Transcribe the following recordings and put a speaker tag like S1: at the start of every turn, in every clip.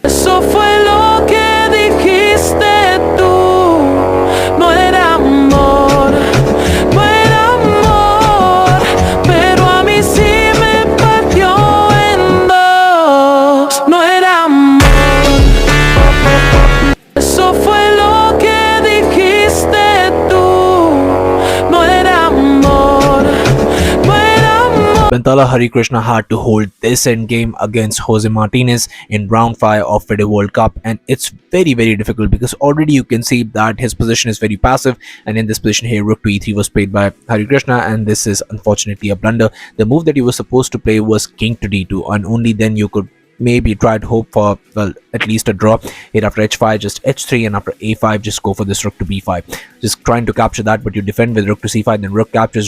S1: Eso fue lo que dijiste tú. No era amor, no era amor, pero a mí sí me partió en dos. No era amor. Eso fue lo que dijiste tú. No era amor, no era amor.
S2: Pentala Harikrishna had to hold this endgame against José Martínez in round 5 of FIDE World Cup, and it's very difficult because already you can see that his position is very passive, and in this position here rook to e3 was played by Harikrishna, and this is unfortunately a blunder. The move that he was supposed to play was king to d2, and only then you could maybe try to hope for, well, at least a draw. Here after h5 just h3, and after a5 just go for this rook to b5, just trying to capture that, but you defend with rook to c5, then rook captures,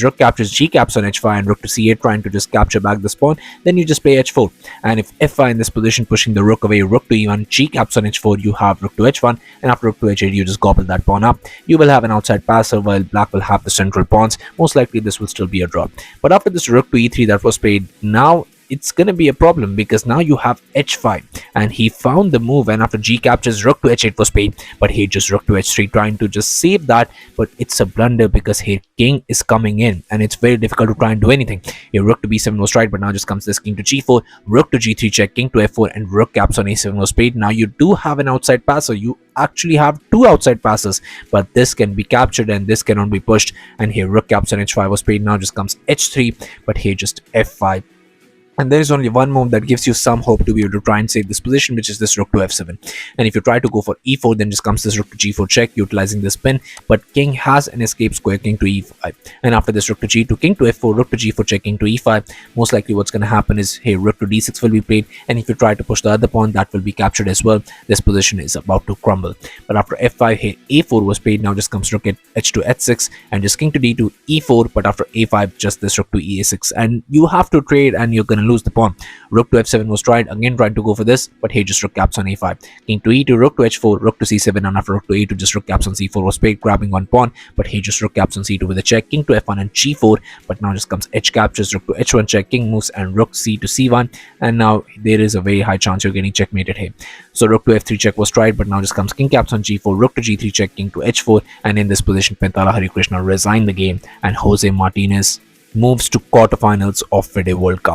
S2: g caps on h5, and rook to c8, trying to just capture back the pawn. Then you just play h4, and if f5 in this position, pushing the rook away, rook to e1, g caps on h4, you have rook to h1, and after rook to h8 you just gobble that pawn up. You will have an outside passer while black will have the central pawns. Most likely this will still be a draw. But after this rook to e3 that was played, now it's gonna be a problem because now you have h5, and he found the move, and after g captures, rook to h8 was played, but he just rook to h3, trying to just save that, but it's a blunder because here king is coming in and it's very difficult to try and do anything. Here rook to b7 was tried, but now just comes this king to g4, rook to g3 check, king to f4, and rook caps on a7 was played. Now you do have an outside passer, you actually have two outside passes, but this can be captured and this cannot be pushed, and here rook caps on h5 was played. Now just comes h3, but here just f5, and there is only one move that gives you some hope to be able to try and save this position, which is this rook to f7. And if you try to go for e4, then just comes this rook to g4 check, utilizing this pin, but king has an escape square, king to e5, and after this rook to g2, king to f4, rook to g4 check, king to e5, most likely what's going to happen is here rook to d6 will be played, and if you try to push the other pawn, that will be captured as well. This position is about to crumble. But after f5, here a4 was played. Now just comes rook at h to h6, and just king to d2, e4, but after a5 just this rook to e6, and you have to trade and you're going to lose the pawn. Rook to f7 was tried, again trying to go for this, but here just rook caps on a5, king to e2, rook to h4, rook to c7, and after rook to a2 just rook caps on c4 was played, grabbing one pawn, but here just rook caps on c2 with a check, king to f1 and g4, but now just comes h captures, rook to h1 check, king moves, and rook c to c1, and now there is a very high chance you're getting checkmated here. So rook to f3 check was tried, but now just comes king caps on g4, rook to g3 check, king to h4, and in this position Pentala Harikrishna resigned the game, and José Martínez moves to quarterfinals of FIDE World Cup.